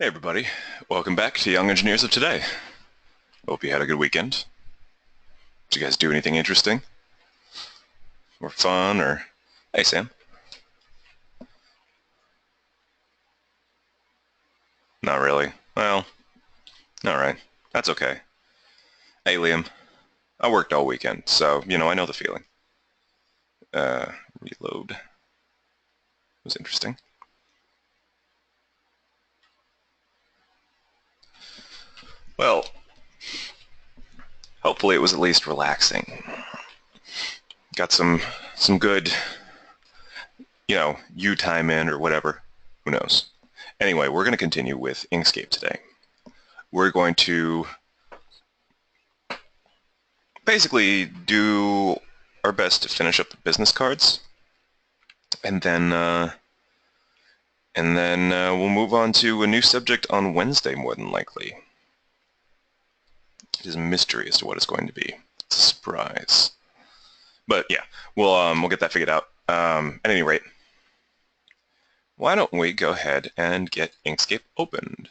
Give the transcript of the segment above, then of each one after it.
Hey everybody, welcome back to Young Engineers of Today. Hope you had a good weekend. Did you guys do anything interesting? Or fun, or... Hey Sam. Not really. Well, alright. That's okay. Hey Liam, I worked all weekend, so, I know the feeling. Reload. It was interesting. Well, hopefully it was at least relaxing. Got some good, you time in or whatever. Who knows? Anyway, we're going to continue with Inkscape today. We're going to basically do our best to finish up the business cards, and then we'll move on to a new subject on Wednesday, more than likely. It is a mystery as to what it's going to be. It's a surprise. But yeah, we'll get that figured out. At any rate, why don't we go ahead and get Inkscape opened?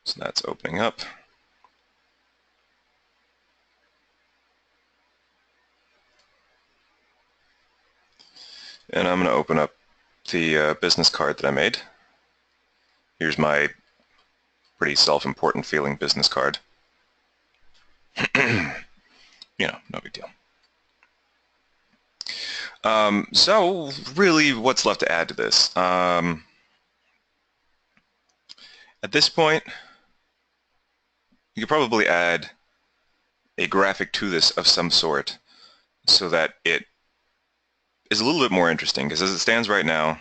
So that's opening up. And I'm going to open up the business card that I made. Here's my pretty self-important feeling business card. No big deal. So really, what's left to add to this? At this point, you could probably add a graphic to this of some sort so that it is a little bit more interesting, because as it stands right now,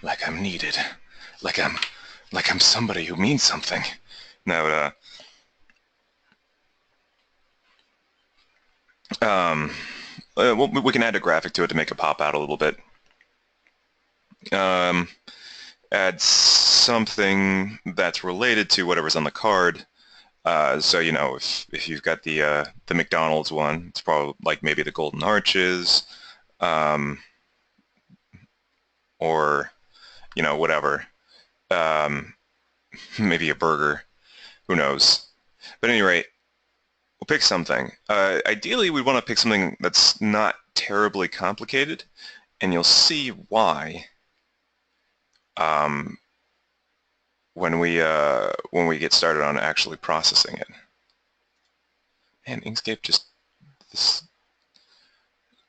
like I'm needed, like I'm somebody who means something. No, we can add a graphic to it to make it pop out a little bit. Add something that's related to whatever's on the card. So if you've got the McDonald's one, it's probably like maybe the Golden Arches, or whatever. Maybe a burger. Who knows? But at any rate, we'll pick something. Ideally, we want to pick something that's not terribly complicated, and you'll see why when we get started on actually processing it. And Inkscape this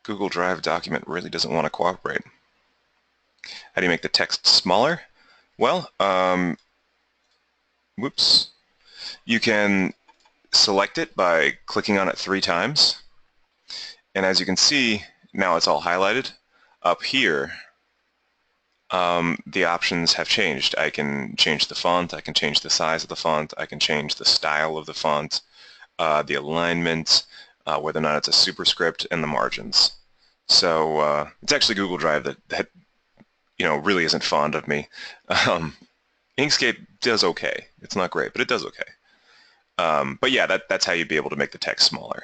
Google Drive document really doesn't want to cooperate. How do you make the text smaller? Well, whoops. You can select it by clicking on it 3 times. And as you can see, now it's all highlighted. Up here, the options have changed. I can change the font, I can change the size of the font, I can change the style of the font, the alignment, whether or not it's a superscript, and the margins. So it's actually Google Drive that really isn't fond of me. Inkscape does okay. It's not great, but it does okay. But yeah, that's how you'd be able to make the text smaller.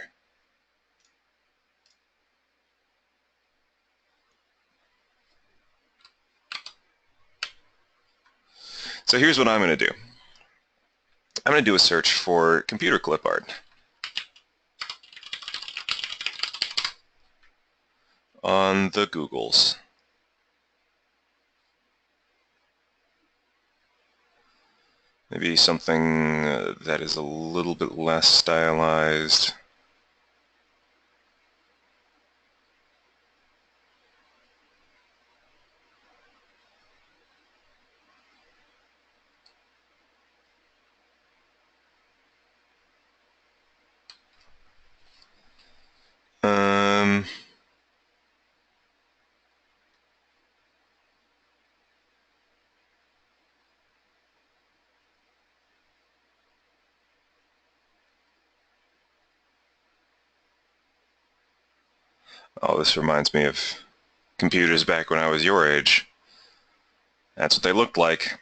So here's what I'm going to do. I'm going to do a search for computer clip art on the Googles. Maybe something that is a little bit less stylized. Oh, this reminds me of computers back when I was your age. That's what they looked like.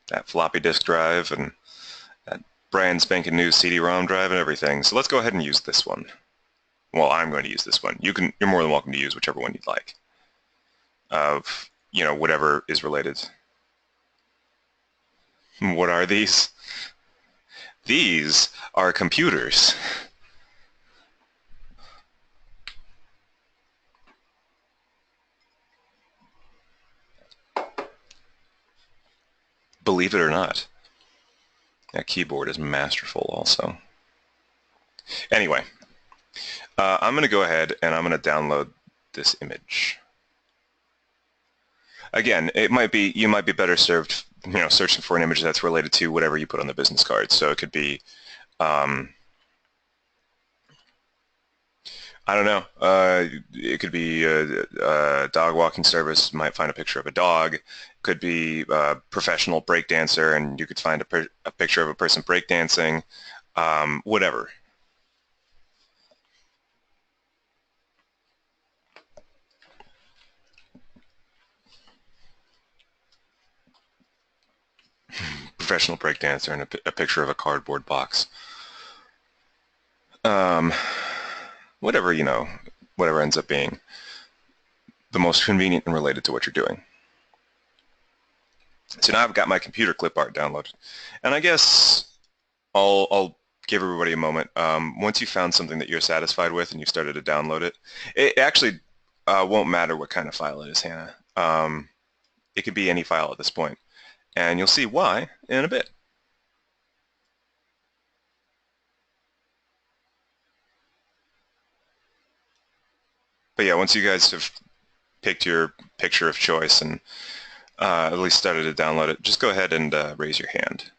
That floppy disk drive and that brand spanking new CD-ROM drive and everything. So let's go ahead and use this one. Well, I'm going to use this one. You're more than welcome to use whichever one you'd like of, whatever is related. What are these? These are computers. Believe it or not. That keyboard is masterful also. Anyway, I'm going to go ahead and I'm going to download this image. Again, you might be better served, searching for an image that's related to whatever you put on the business card. So it could be, I don't know. It could be a dog walking service. Might find a picture of a dog. Could be a professional breakdancer, and you could find a picture of a person breakdancing. Whatever. Professional breakdancer and a picture of a cardboard box. Whatever, whatever ends up being the most convenient and related to what you're doing. So now I've got my computer clip art downloaded. And I guess I'll give everybody a moment. Once you found something that you're satisfied with and you started to download it, it actually won't matter what kind of file it is, Hannah. It could be any file at this point. And you'll see why in a bit. But yeah, once you guys have picked your picture of choice and at least started to download it, just go ahead and raise your hand.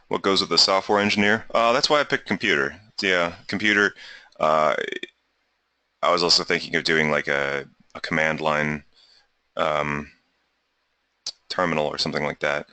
What goes with the software engineer? That's why I picked computer. Yeah, computer. Uh, I was also thinking of doing like a command line terminal or something like that.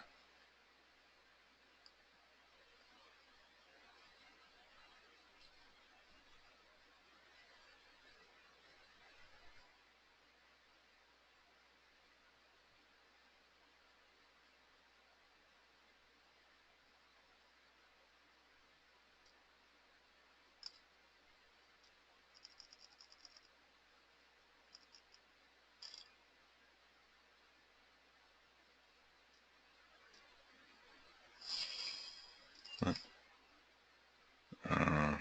Uh,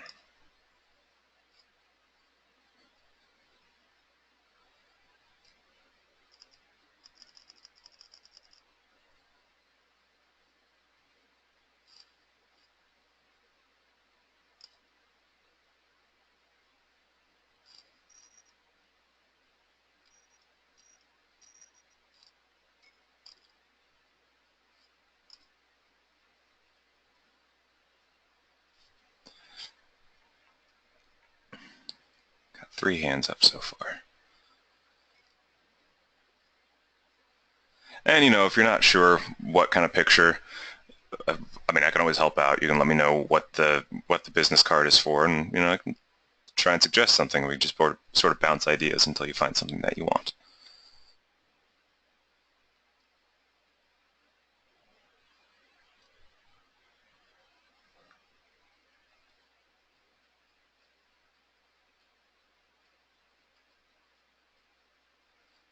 got 3 hands up so far. And if you're not sure what kind of picture, I mean, I can always help out. You can let me know what the business card is for, and I can try and suggest something. We just sort of bounce ideas until you find something that you want.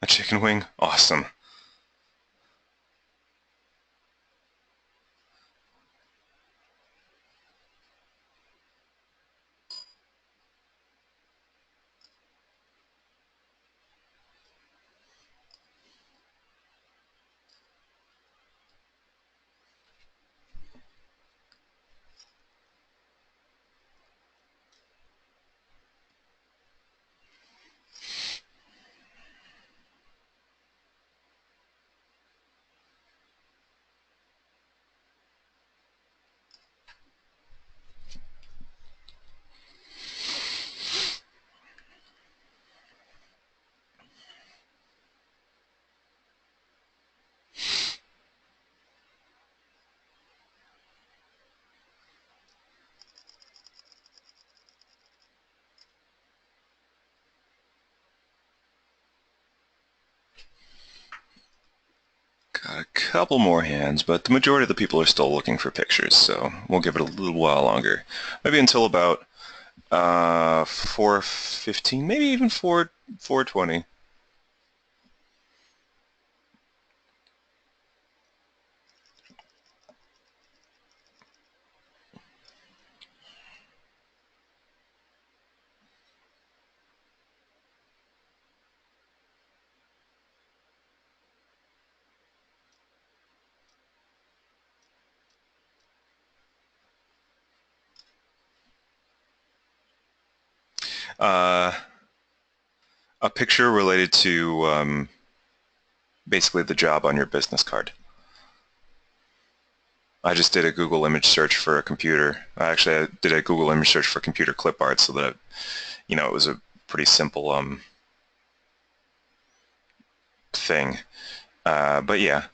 A chicken wing? Awesome. couple more hands, but the majority of the people are still looking for pictures, so we'll give it a little while longer. Maybe until about 4:15, maybe even 4:20. Uh, a picture related to basically the job on your business card. I just did a Google image search for a computer. I did a Google image search for computer clip art so that, it was a pretty simple thing. But yeah.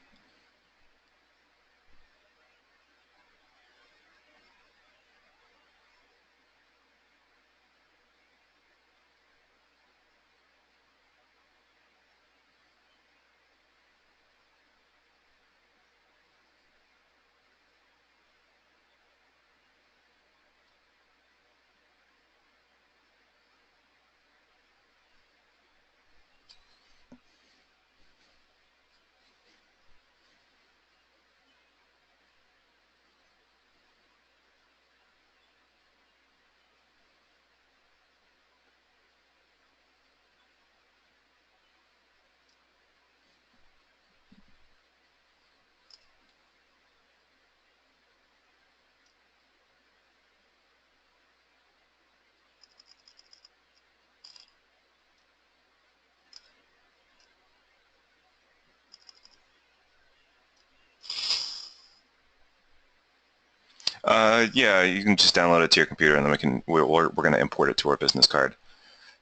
Yeah, you can just download it to your computer, and then we're going to import it to our business card,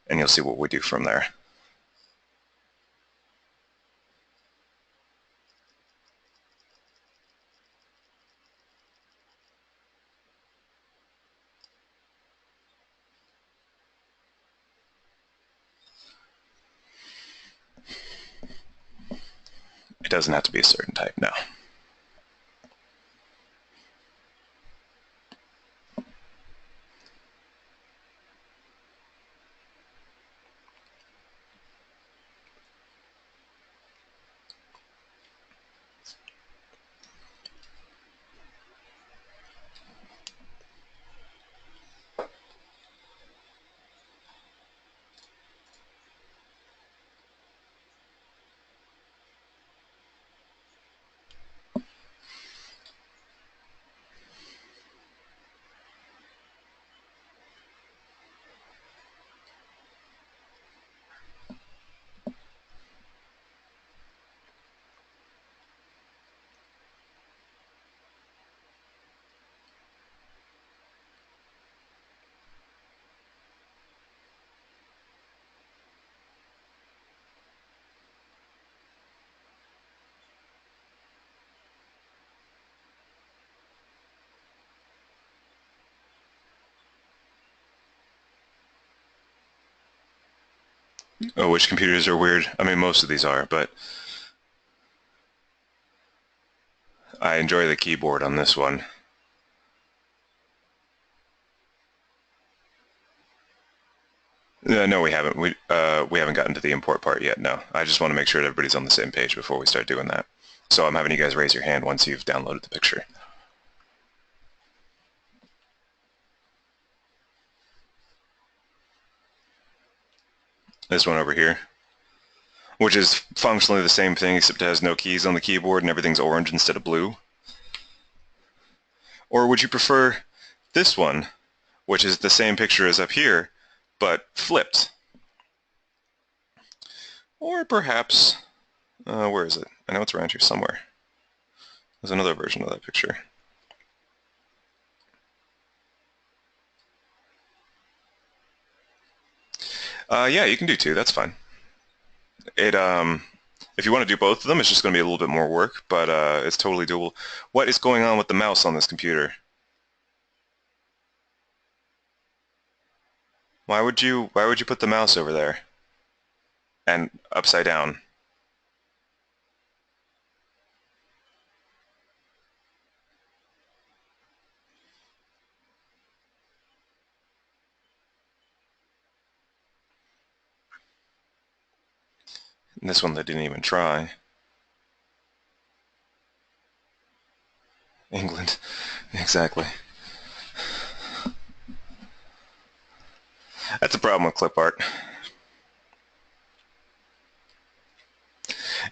and you'll see what we do from there. It doesn't have to be a certain type, no. Oh, which computers are weird? I mean, most of these are, but I enjoy the keyboard on this one. No, we haven't. We haven't gotten to the import part yet. No, I just want to make sure that everybody's on the same page before we start doing that. So I'm having you guys raise your hand once you've downloaded the picture. This one over here, which is functionally the same thing except it has no keys on the keyboard and everything's orange instead of blue. Or would you prefer this one, which is the same picture as up here, but flipped? Or perhaps, where is it? I know it's around here somewhere. There's another version of that picture. Yeah, you can do two. That's fine. If you want to do both of them, it's just going to be a little bit more work, but it's totally doable. What is going on with the mouse on this computer? Why would you put the mouse over there and upside down? And this one they didn't even try. England. Exactly. That's a problem with clip art.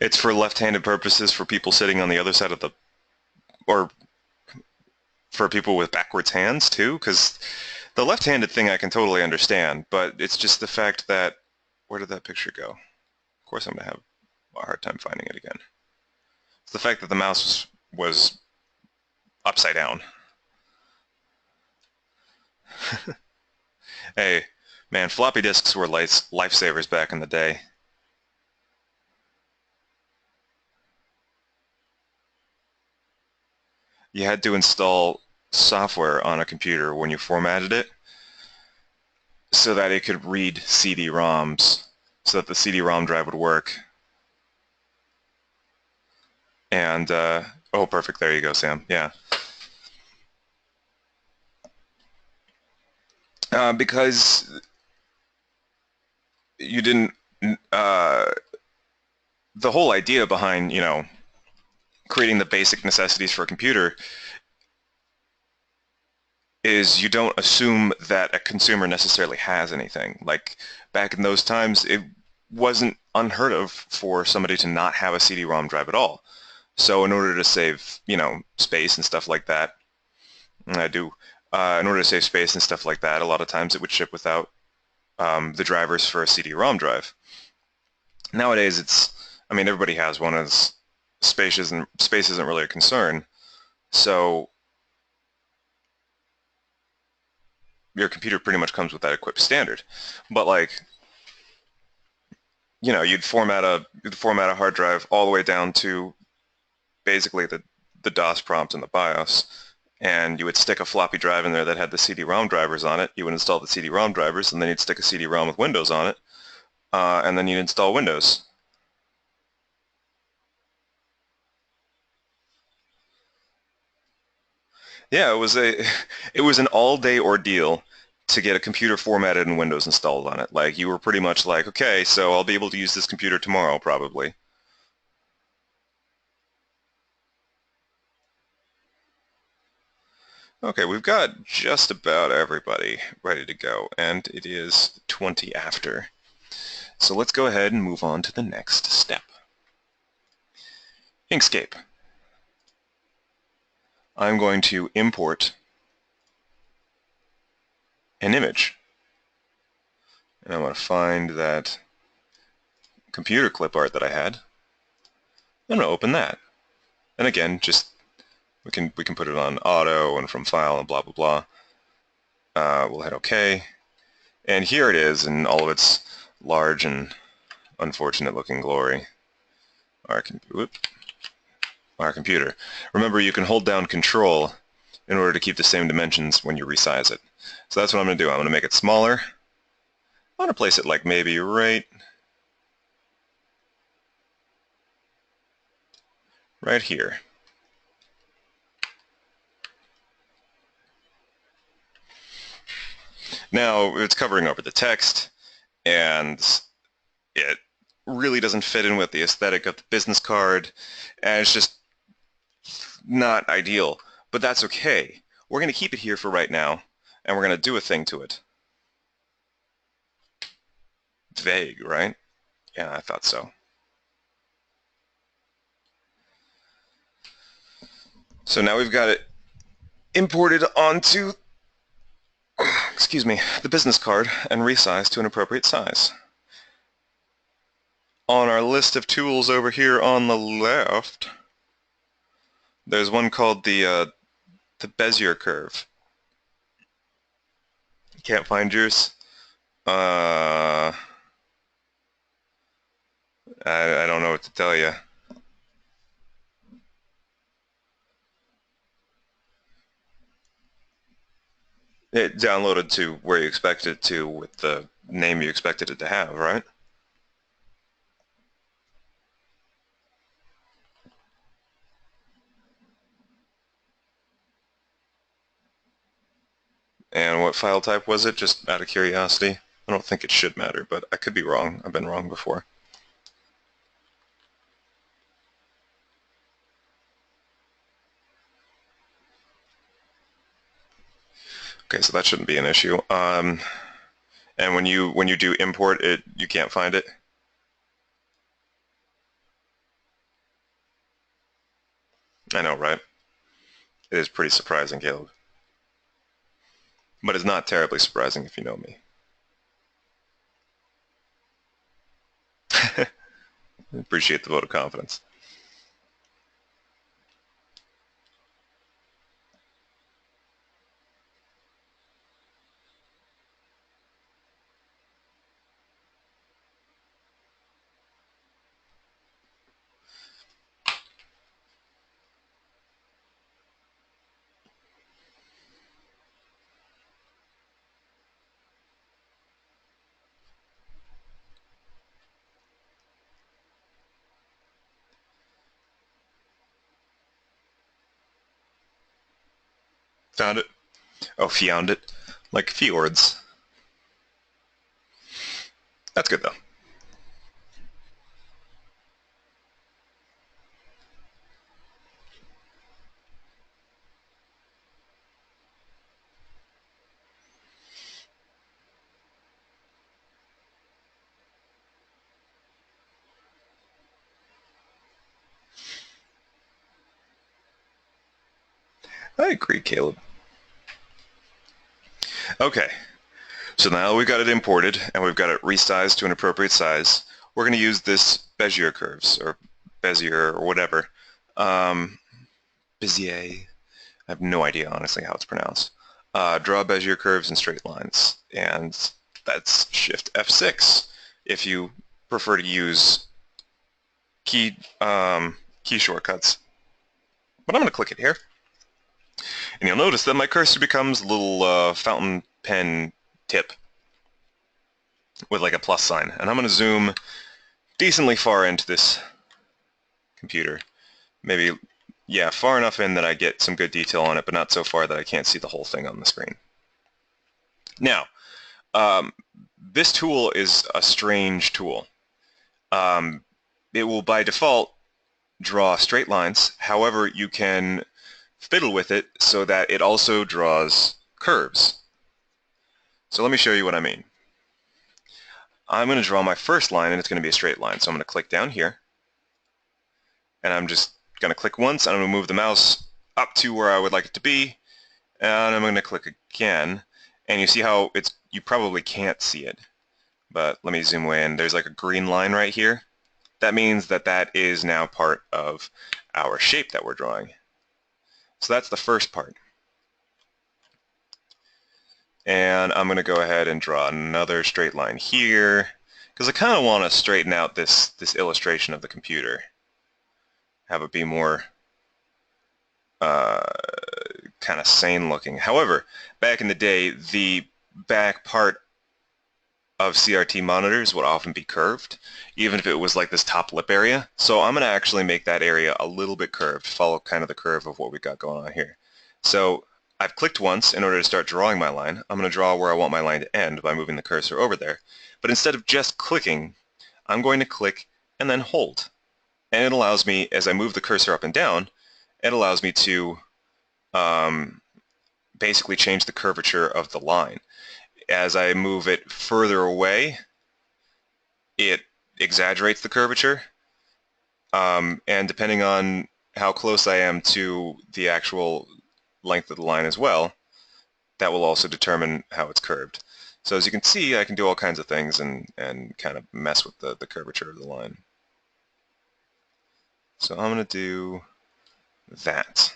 It's for left-handed purposes for people sitting on the other side of the, or for people with backwards hands too, because the left-handed thing I can totally understand, but it's just the fact that, where did that picture go? Of course I'm going to have a hard time finding it again. It's the fact that the mouse was upside down. Hey, man, floppy disks were lifesavers back in the day. You had to install software on a computer when you formatted it so that it could read CD-ROMs, so that the CD-ROM drive would work. And, oh, perfect, there you go, Sam, yeah. Because you didn't, the whole idea behind, creating the basic necessities for a computer is you don't assume that a consumer necessarily has anything. Like, back in those times, it wasn't unheard of for somebody to not have a CD-ROM drive at all. So in order to save, space and stuff like that, and I do, in order to save space and stuff like that, a lot of times it would ship without the drivers for a CD-ROM drive. Nowadays, everybody has one, as space isn't really a concern. So your computer pretty much comes with that equipped standard. But like, you'd format a hard drive all the way down to basically the DOS prompt in the BIOS, and you would stick a floppy drive in there that had the CD-ROM drivers on it. You would install the CD-ROM drivers, and then you'd stick a CD-ROM with Windows on it, and then you'd install Windows. Yeah, it was an all-day ordeal to get a computer formatted and Windows installed on it. Like, you were pretty much like, okay, so I'll be able to use this computer tomorrow, probably. Okay, we've got just about everybody ready to go, and it is 20 after. So let's go ahead and move on to the next step. Inkscape. I'm going to import an image. And I'm going to find that computer clip art that I had. I'm going to open that. And again, just we can put it on auto and from file and blah, blah, blah. We'll hit OK. And here it is in all of its large and unfortunate looking glory. Our computer. Remember, you can hold down Control in order to keep the same dimensions when you resize it. So that's what I'm going to do. I'm going to make it smaller. I want to place it like maybe right here. Now, it's covering over the text, and it really doesn't fit in with the aesthetic of the business card, and it's just not ideal. But that's okay. We're going to keep it here for right now, and we're going to do a thing to it. Vague, right? Yeah, I thought so. So now we've got it imported onto, excuse me, the business card and resized to an appropriate size. On our list of tools over here on the left, there's one called the Bezier curve. Can't find yours? I don't know what to tell you. It downloaded to where you expected it to with the name you expected it to have, right? And what file type was it, just out of curiosity? I don't think it should matter, but I could be wrong. I've been wrong before. Okay, so that shouldn't be an issue. And when you do import it, you can't find it? I know, right? It is pretty surprising, Caleb. But it's not terribly surprising if you know me. Appreciate the vote of confidence. Found it. Oh, found it. Like fjords. That's good, though. I agree, Caleb. Okay, so now we've got it imported and we've got it resized to an appropriate size. We're going to use this Bezier curves, or Bezier, or whatever. Bezier. I have no idea, honestly, how it's pronounced. Draw Bezier curves and straight lines, and that's Shift F6 if you prefer to use key shortcuts. But I'm going to click it here, and you'll notice that my cursor becomes a little fountain pen tip with like a plus sign, and I'm going to zoom decently far into this computer. Maybe, yeah, far enough in that I get some good detail on it, but not so far that I can't see the whole thing on the screen. Now, this tool is a strange tool. It will by default draw straight lines. However, you can fiddle with it so that it also draws curves. So let me show you what I mean. I'm going to draw my first line, and it's going to be a straight line. So I'm going to click down here, and I'm just going to click once, and I'm going to move the mouse up to where I would like it to be, and I'm going to click again, and you see how you probably can't see it, but let me zoom in. There's like a green line right here. That means that that is now part of our shape that we're drawing. So that's the first part. And I'm going to go ahead and draw another straight line here, because I kind of want to straighten out this illustration of the computer. Have it be more kind of sane looking. However, back in the day, the back part of CRT monitors would often be curved, even if it was like this top lip area. So I'm going to actually make that area a little bit curved, follow kind of the curve of what we've got going on here. So I've clicked once in order to start drawing my line. I'm going to draw where I want my line to end by moving the cursor over there. But instead of just clicking, I'm going to click and then hold. And it allows me, as I move the cursor up and down, it allows me to basically change the curvature of the line. As I move it further away, it exaggerates the curvature, and depending on how close I am to the actual length of the line as well, that will also determine how it's curved. So as you can see, I can do all kinds of things and kind of mess with the curvature of the line. So I'm going to do that.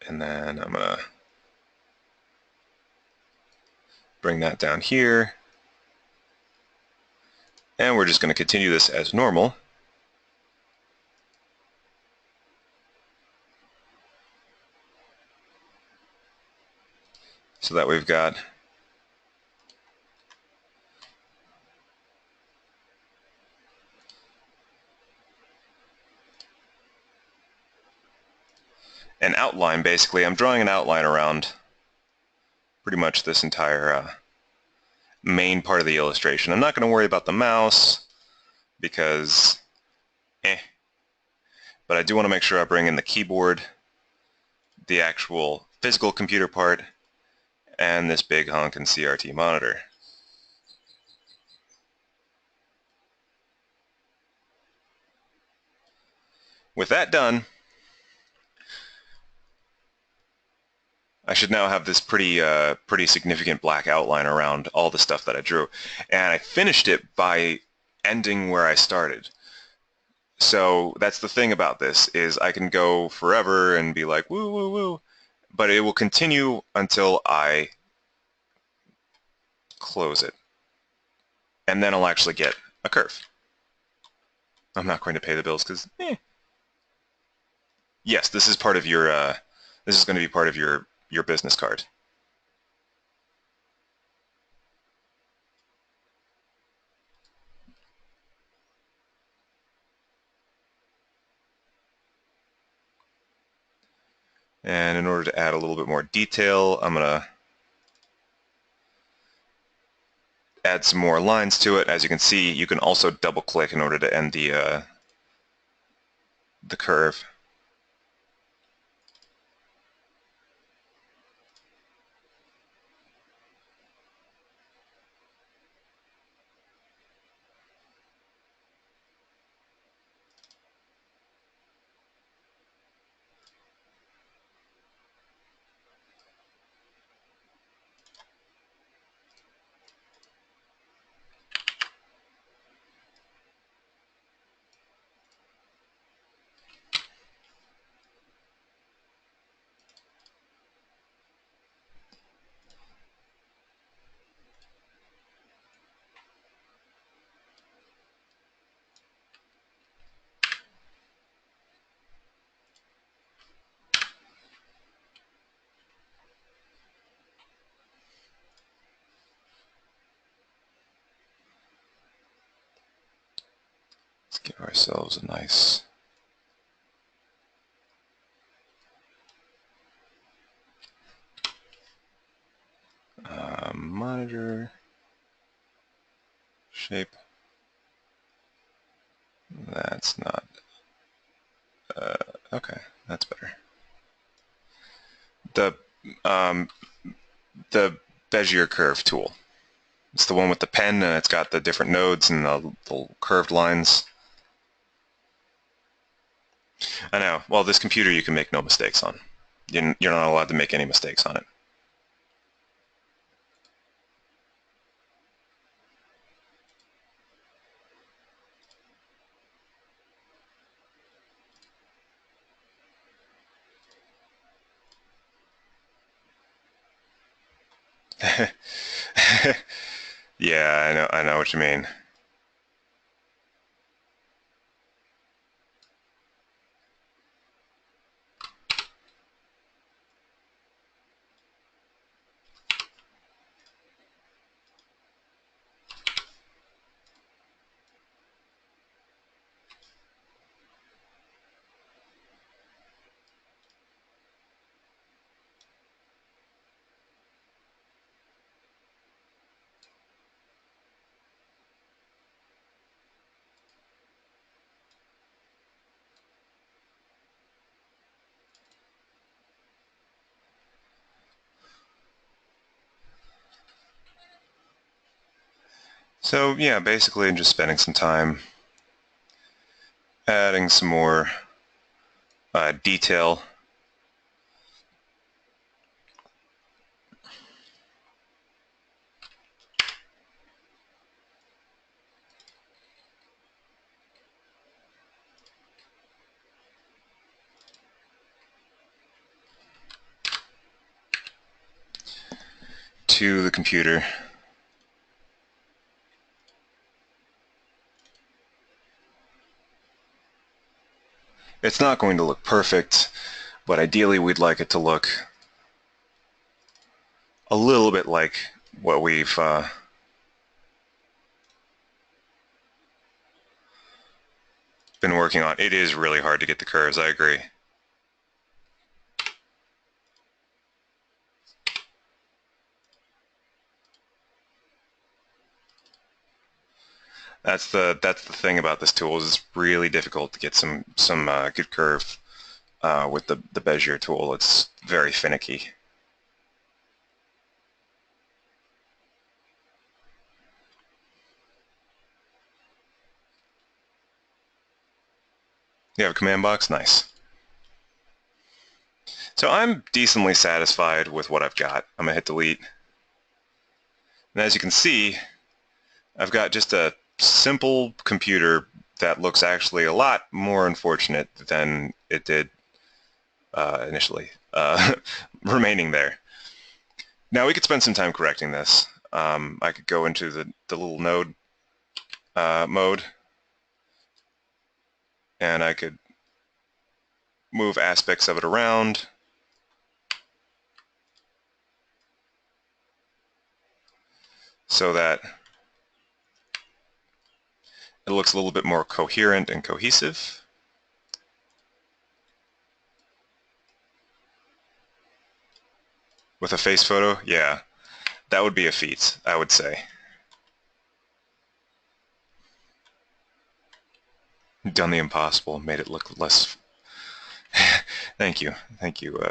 And then I'm going to bring that down here. And we're just going to continue this as normal. So that we've got an outline, basically. I'm drawing an outline around pretty much this entire main part of the illustration. I'm not going to worry about the mouse because But I do want to make sure I bring in the keyboard, the actual physical computer part, and this big honkin' CRT monitor. With that done, I should now have this pretty significant black outline around all the stuff that I drew. And I finished it by ending where I started. So that's the thing about this, is I can go forever and be like, woo, woo, woo, but it will continue until I close it. And then I'll actually get a curve. I'm not going to pay the bills because, Yes, this is part of your, this is going to be part of your business card. And in order to add a little bit more detail, I'm going to add some more lines to it. As you can see, you can also double click in order to end the curve. Let's give ourselves a nice monitor shape. That's not, okay, that's better. Um, the Bezier curve tool. It's the one with the pen, and it's got the different nodes and the curved lines. I know. Well, this computer you can make no mistakes on. You're not allowed to make any mistakes on it. Yeah, I know what you mean. So yeah, basically I'm just spending some time adding some more detail to the computer. It's not going to look perfect, but ideally we'd like it to look a little bit like what we've been working on. It is really hard to get the curves, I agree. That's the thing about this tool is it's really difficult to get some good curve with the Bezier tool. It's very finicky. You have a command box? Nice. So I'm decently satisfied with what I've got. I'm gonna hit delete. And as you can see, I've got just a simple computer that looks actually a lot more unfortunate than it did initially, remaining there. Now we could spend some time correcting this. I could go into the little node mode, and I could move aspects of it around. So that it looks a little bit more coherent and cohesive. With a face photo, yeah, that would be a feat, I would say. Done the impossible, made it look less. Thank you, thank you,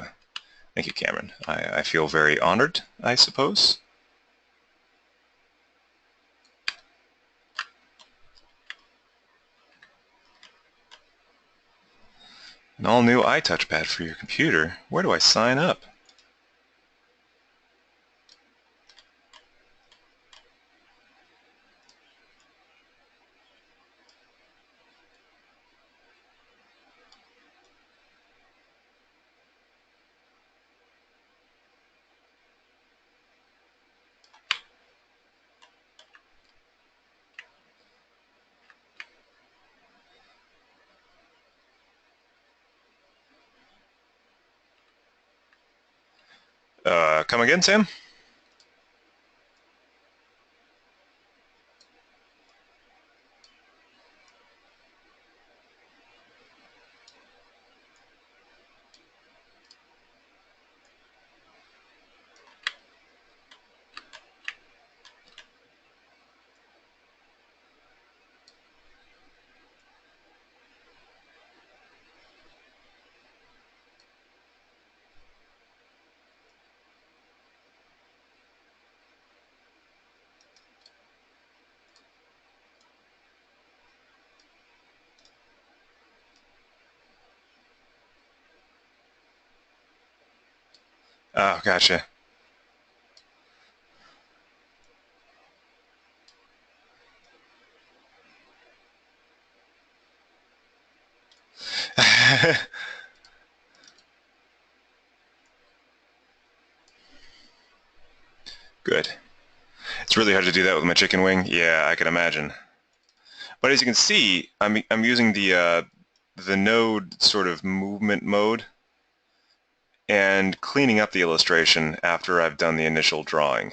thank you, Cameron. I feel very honored, I suppose. An all-new iTouch pad for your computer. Where do I sign up? Come again, Sam? Oh, gotcha. Good. It's really hard to do that with my chicken wing. Yeah, I can imagine. But as you can see, I'm using the node sort of movement mode and cleaning up the illustration after I've done the initial drawing.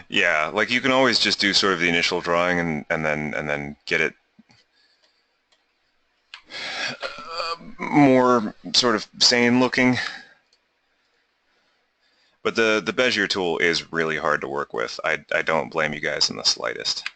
Yeah, like you can always just do sort of the initial drawing and then get it more sort of sane looking. But the Bezier tool is really hard to work with. I don't blame you guys in the slightest.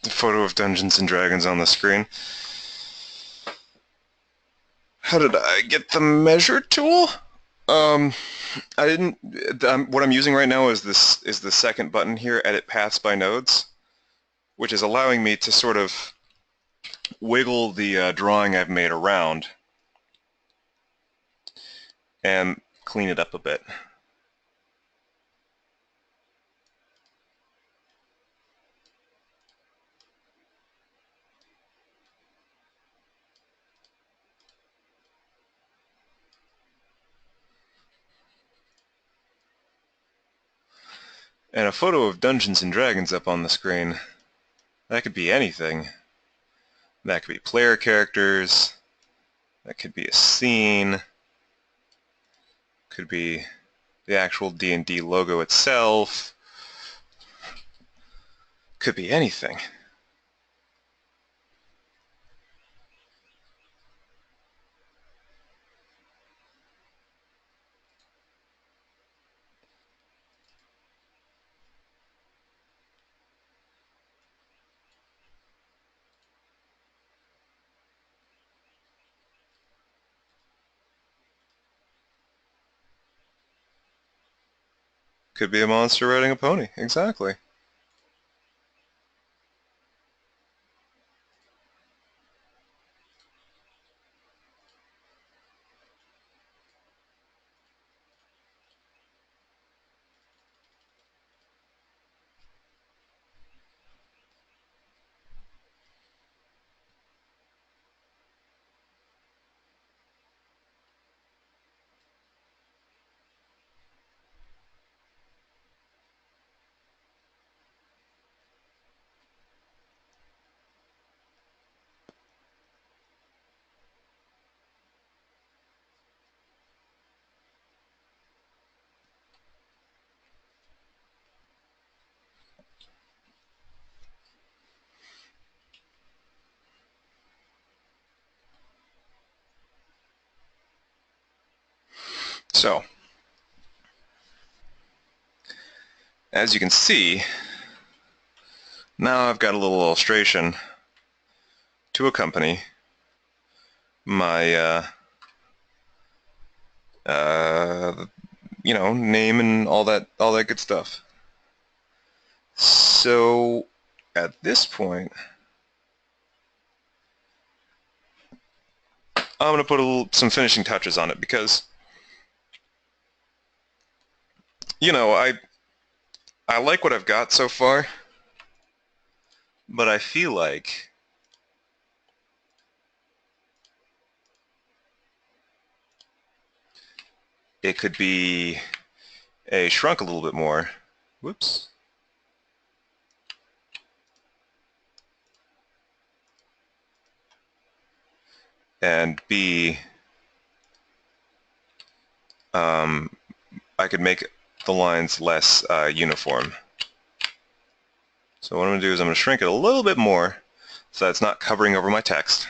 The photo of Dungeons and Dragons on the screen. How did I get the measure tool? Um, I didn't. What I'm using right now is the second button here, Edit Paths by Nodes, which is allowing me to sort of wiggle the drawing I've made around and clean it up a bit. And a photo of Dungeons and Dragons up on the screen. That could be anything. That could be player characters. That could be a scene. Could be the actual D&D logo itself. Could be anything. Could be a monster riding a pony. Exactly. So, as you can see, now I've got a little illustration to accompany my, name and all that good stuff. So, at this point, I'm going to put some finishing touches on it because, you know, I like what I've got so far, but I feel like it could be shrunk a little bit more. Whoops. And B, I could make the lines less uniform. So what I'm going to do is I'm going to shrink it a little bit more so that it's not covering over my text.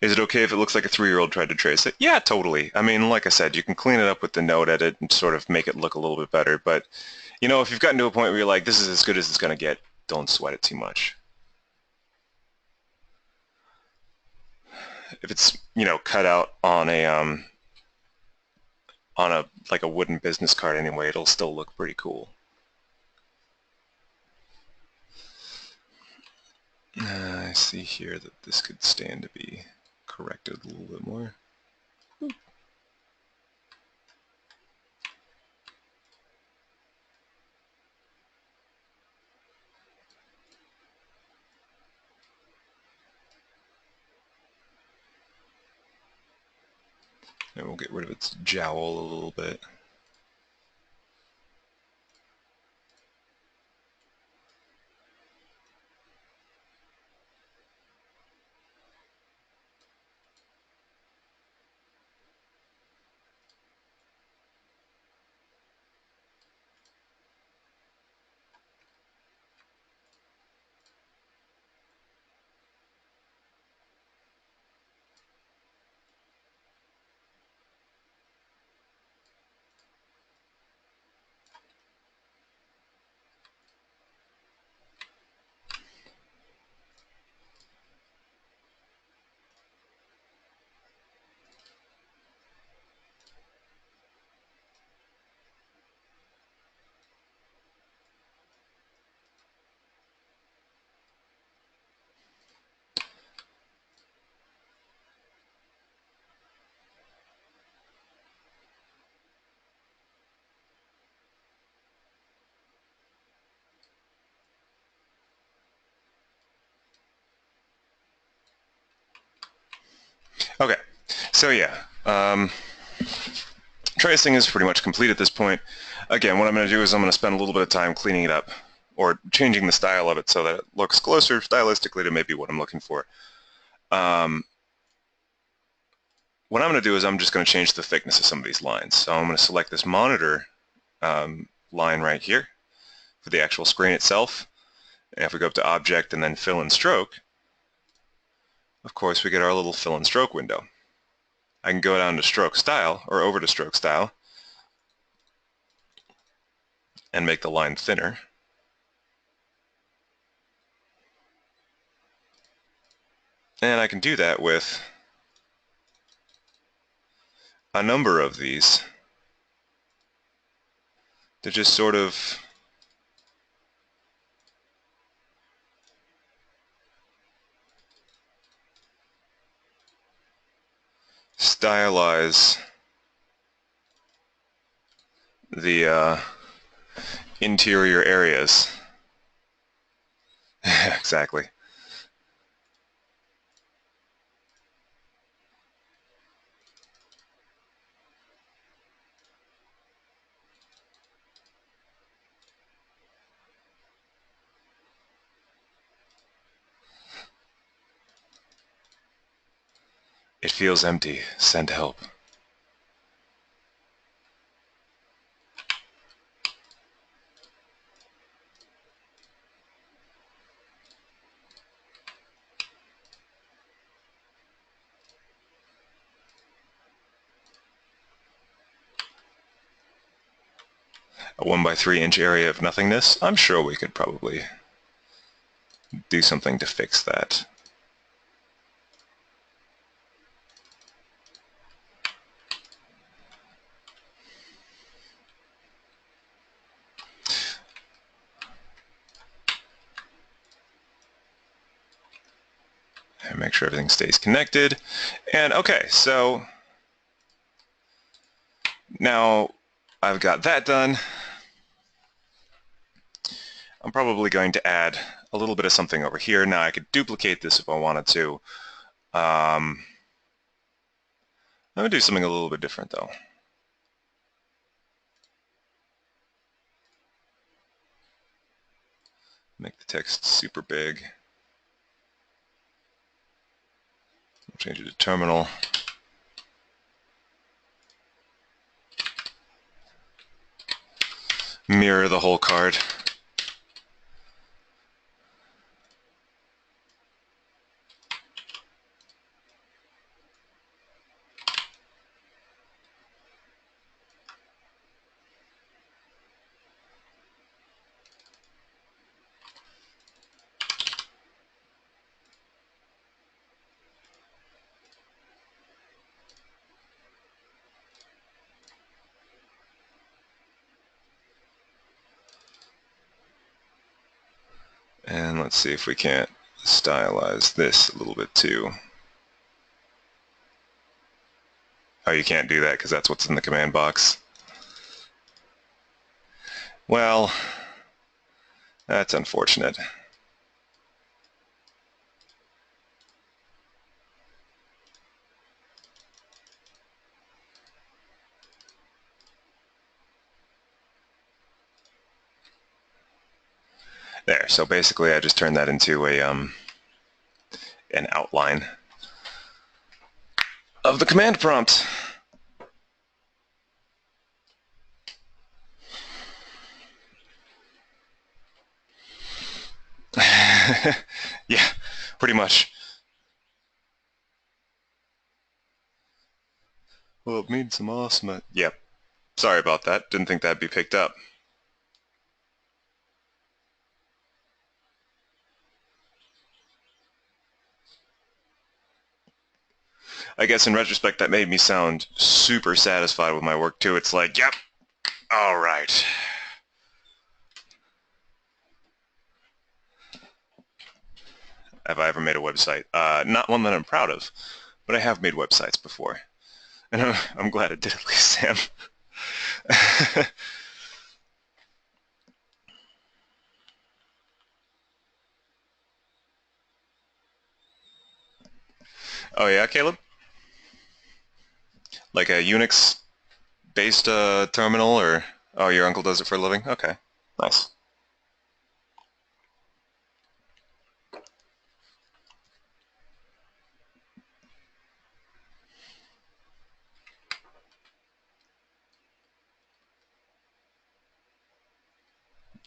Is it okay if it looks like a 3-year-old tried to trace it? Yeah, totally. I mean, like I said, you can clean it up with the node edit and sort of make it look a little bit better. But, if you've gotten to a point where you're like, this is as good as it's going to get, don't sweat it too much. If it's, cut out on a like a wooden business card anyway, it'll still look pretty cool. I see here that this could stand to be corrected a little bit more. And we'll get rid of its jowl a little bit. So yeah, tracing is pretty much complete at this point. Again, what I'm going to do is I'm going to spend a little bit of time cleaning it up or changing the style of it so that it looks closer stylistically to maybe what I'm looking for. What I'm going to do is I'm just going to change the thickness of some of these lines. So I'm going to select this monitor line right here for the actual screen itself. And if we go up to Object and then Fill and Stroke, of course we get our little Fill and Stroke window. I can go down to Stroke Style, or over to Stroke Style, and make the line thinner. And I can do that with a number of these to just sort of stylize the interior areas. Exactly. It feels empty. Send help. A 1 by 3 inch area of nothingness? I'm sure we could probably do something to fix that. And make sure everything stays connected. And okay, so now I've got that done. I'm probably going to add a little bit of something over here. Now I could duplicate this if I wanted to. I'm going to do something a little bit different though. Make the text super big. Change it to terminal. Mirror the whole card. And let's see if we can't stylize this a little bit too. Oh, you can't do that because that's what's in the command box. Well, that's unfortunate. There, so basically I just turned that into a an outline of the command prompt. Yeah, pretty much. Well, it means some awesome. Yep. Sorry about that. Didn't think that'd be picked up. I guess in retrospect that made me sound super satisfied with my work too. It's like, yep, all right. Have I ever made a website? Not one that I'm proud of, but I have made websites before. And I'm glad it did at least, Sam. Oh yeah, Caleb? Like a Unix-based terminal, or oh, your uncle does it for a living? Okay, nice.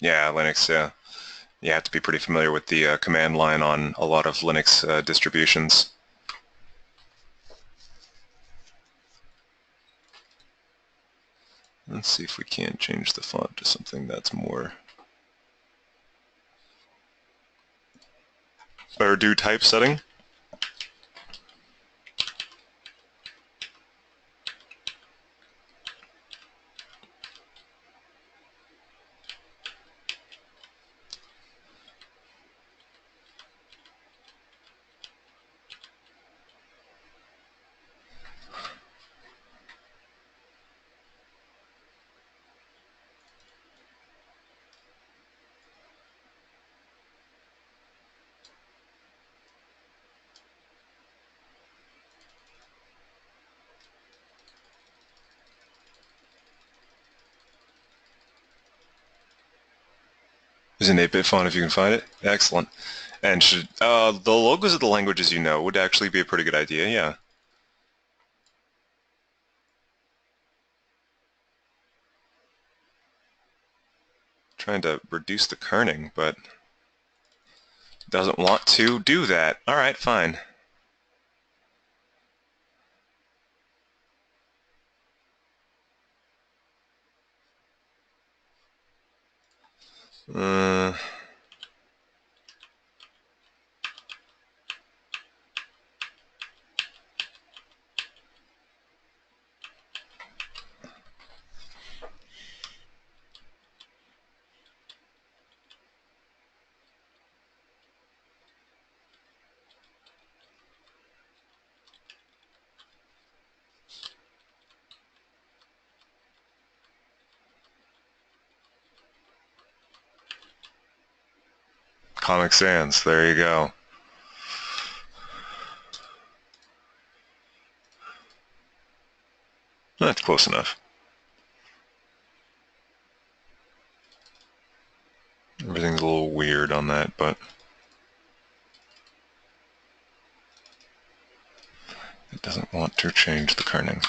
Yeah, Linux. Yeah, you have to be pretty familiar with the command line on a lot of Linux distributions. Let's see if we can't change the font to something that's more. Better do type setting. Is an 8-bit font if you can find it. Excellent. And should the logos of the languages you know would actually be a pretty good idea. Yeah. Trying to reduce the kerning, but doesn't want to do that. All right, fine. Uh, Comic Sans. There you go. That's close enough. Everything's a little weird on that, but it doesn't want to change the kerning.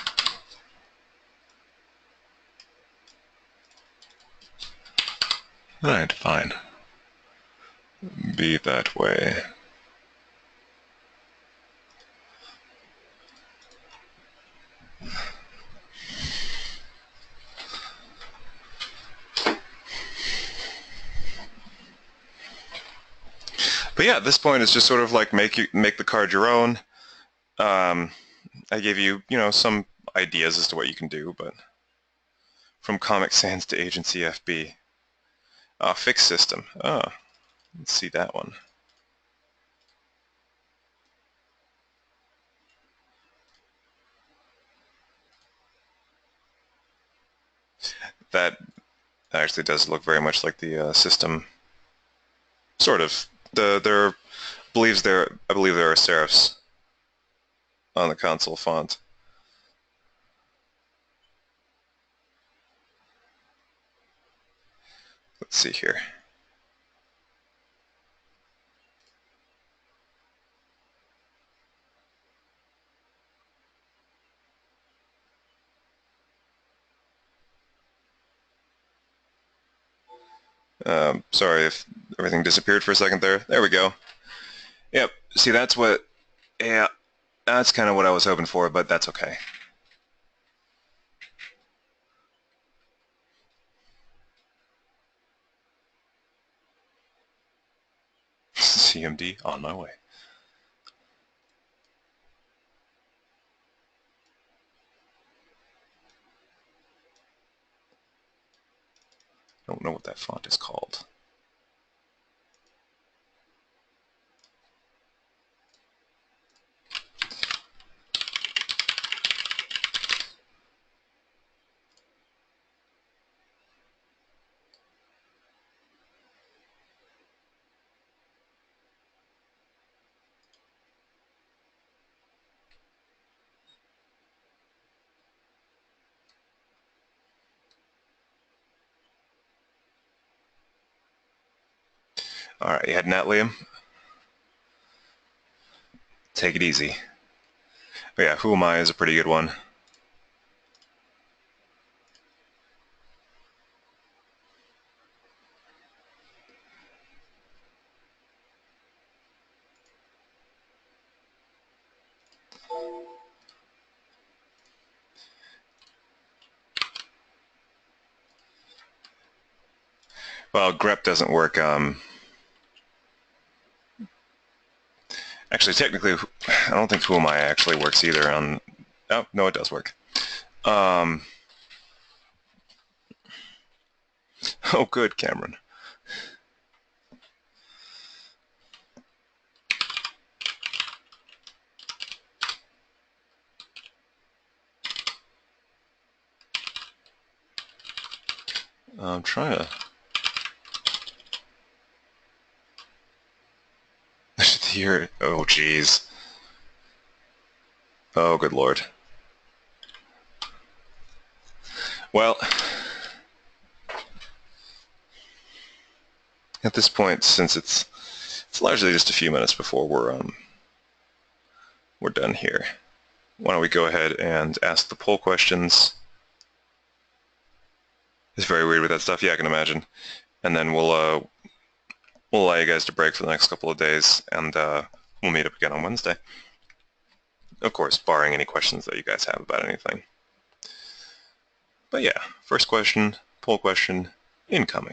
All right, fine. Be that way. But yeah, at this point, it's just sort of like make the card your own. Um, I gave you, some ideas as to what you can do, but from Comic Sans to Agency FB. Fixed system. Oh, let's see that one. That actually does look very much like the system. Sort of. I believe there are serifs on the console font. Let's see here. Sorry if everything disappeared for a second there. There we go. Yep. See, yeah, that's kind of what I was hoping for, but that's okay. CMD on my way. Don't know what that font is called. All right, you heading out, Liam? Take it easy. But yeah, Who Am I is a pretty good one. Well, grep doesn't work. Actually, technically, I don't think Who Am I actually works either on... Oh, no, it does work. Oh, good, Cameron. I'm trying to... Here... Oh, jeez. Oh, good lord. Well, at this point, since it's largely just a few minutes before we're done here, why don't we go ahead and ask the poll questions? It's very weird with that stuff. Yeah, I can imagine. And then we'll allow you guys to break for the next couple of days, and we'll meet up again on Wednesday. Of course, barring any questions that you guys have about anything. But yeah, first question, poll question, incoming.